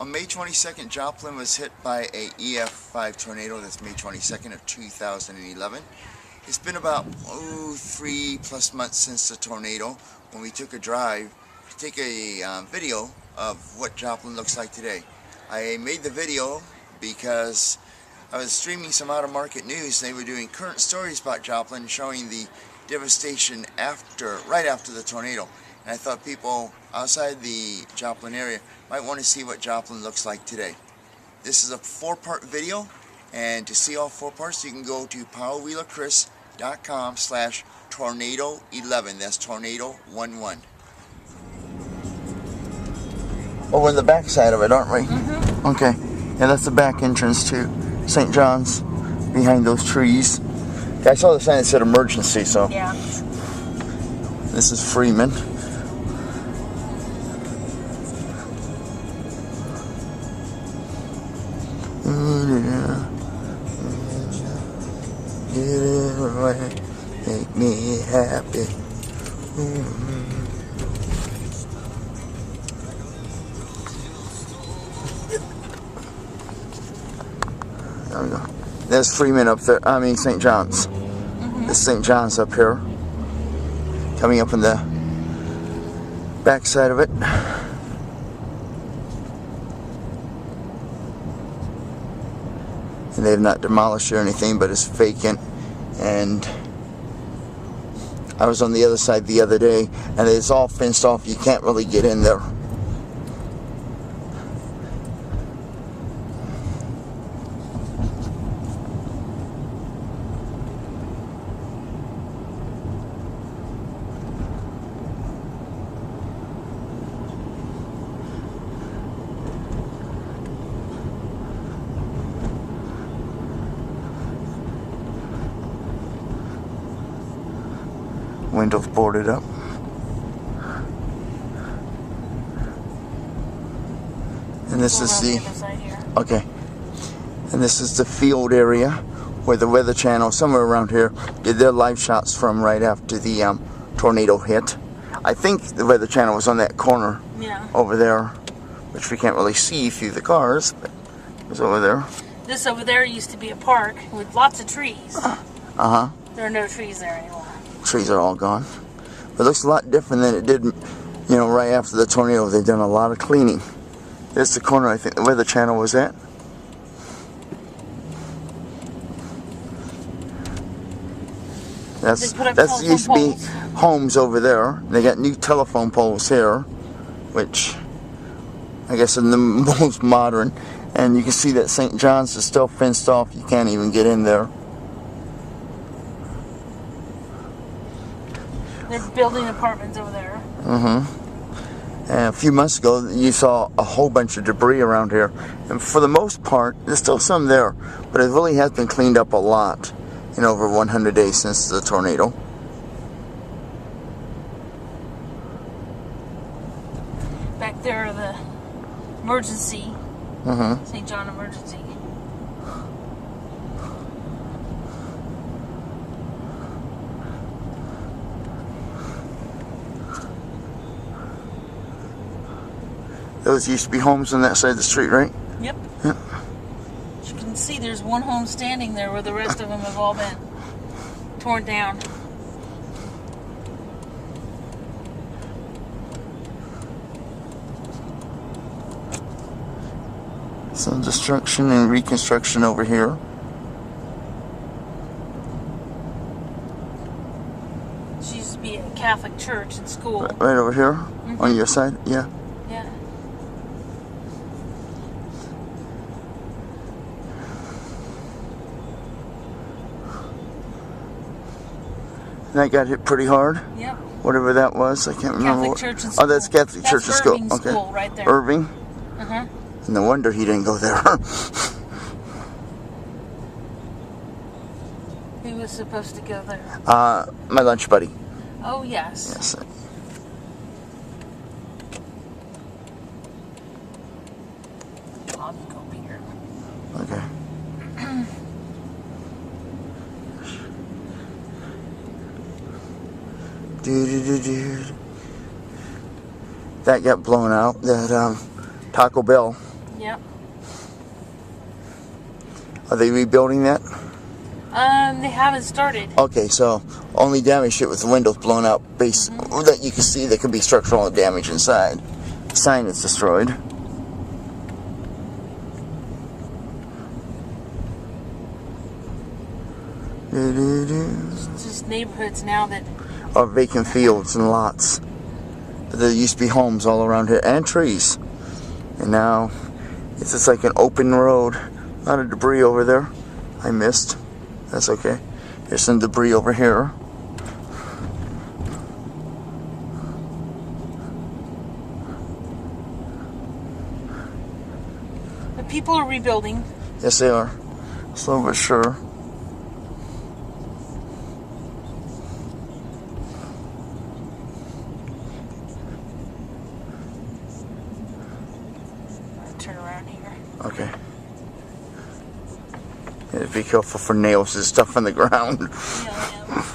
On May 22nd, Joplin was hit by a EF5 tornado. That's May 22nd of 2011. It's been about 3+ months since the tornado when we took a drive to take a video of what Joplin looks like today. I made the video because I was streaming some out-of-market news. They were doing current stories about Joplin, showing the devastation right after the tornado. And I thought people outside the Joplin area might want to see what Joplin looks like today. This is a 4-part video, and to see all 4 parts you can go to powerwheelerchris.com/tornado11. That's tornado11. Oh, we're in the back side of it, aren't we? Mm-hmm. Okay. Yeah, that's the back entrance to St. John's, behind those trees. I saw the sign that said emergency, so. Yeah. This is Freeman. Get it right, make me happy. There we go. There's Freeman up there. I mean St. John's. This is St. John's up here. Coming up on the back side of it. And they've not demolished or anything, but it's vacant. And I was on the other side the other day, and it's all fenced off. You can't really get in there. Windows boarded up. And this is the okay. And this is the field area where the Weather Channel, somewhere around here, did their live shots from right after the tornado hit. I think the Weather Channel was on that corner over there, which we can't really see through the cars, but it was over there. This over there used to be a park with lots of trees. There are no trees there anymore. Trees are all gone. But it looks a lot different than it did, right after the tornado. They've done a lot of cleaning. There's the corner, I think, where the channel was at. That's used to be homes over there. They got new telephone poles here, which I guess are the most modern. And you can see that St. John's is still fenced off. You can't even get in there. They're building apartments over there. And a few months ago, you saw a whole bunch of debris around here. And for the most part, there's still some there. But it really has been cleaned up a lot in over 100 days since the tornado. Back there, the emergency. St. John emergency. Those used to be homes on that side of the street, right? Yep. As you can see, there's one home standing there where the rest of them have all been torn down. Some destruction and reconstruction over here. This used to be a Catholic church and school. Right over here? On your side? Yeah. Yeah. That got hit pretty hard. Yep. Whatever that was, I can't remember. Catholic church and school. Oh, that's Catholic church and school. Irving Okay. School right there. Irving? No wonder he didn't go there. Who was supposed to go there? My lunch buddy. Oh, yes. Yes. I'll go here. Okay. That got blown out. That Taco Bell Yep. Are they rebuilding that? They haven't started. Okay, so only damage shit with the windows blown out. That you can see there could be structural damage inside. The sign is destroyed. It's just neighborhoods now that Are vacant fields and lots. There used to be homes all around here and trees. And now it's just like an open road. A lot of debris over there. I missed. That's okay. There's some debris over here. the people are rebuilding. Yes, they are. Slow but sure. Turn around here. Okay. Yeah, be careful for nails and stuff on the ground. Yeah.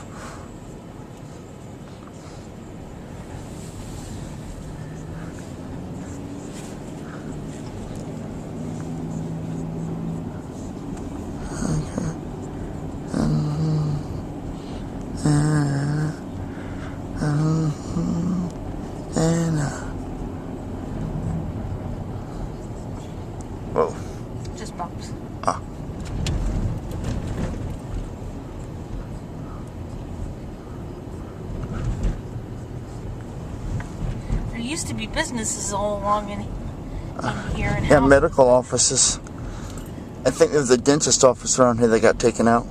Whoa. Just bumps. Ah. There used to be businesses all along in here. And Yeah, medical offices. I think there's a dentist office around here that got taken out.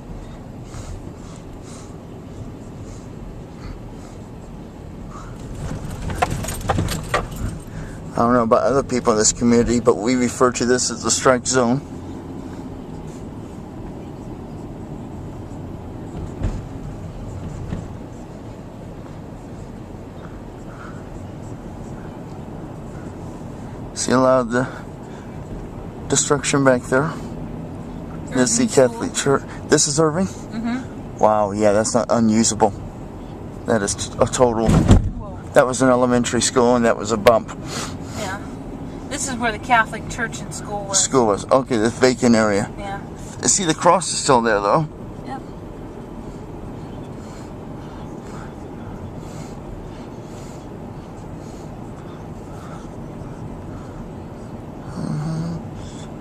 I don't know about other people in this community, but we refer to this as the strike zone. See a lot of the destruction back there. There's the Catholic Church. This is Irving? Mm-hmm. Wow, yeah, that's not unusable. That is a total. Whoa. That was an elementary school and that was a bump. Yeah. This is where the Catholic church and school was. School was. Okay, this vacant area. Yeah. See, the cross is still there though. Yep.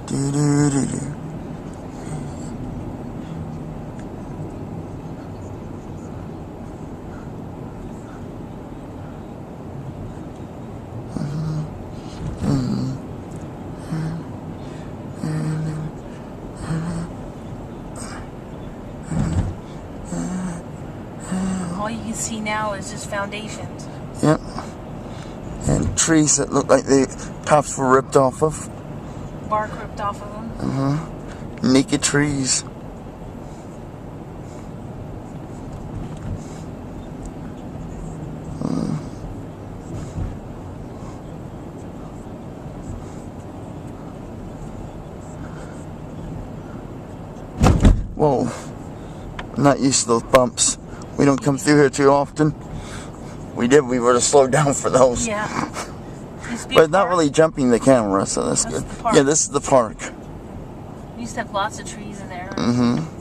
Do-do-do-do. All you can see now is just foundations. Yep. And trees that look like the tops were ripped off of. Bark ripped off of them. Naked trees. Whoa. I'm not used to those bumps. We don't come through here too often. We did, we would have slowed down for those. Yeah. Used to be But a not park. really jumping the camera, so that's good. the park. Yeah, this is the park. We used to have lots of trees in there. Mm-hmm.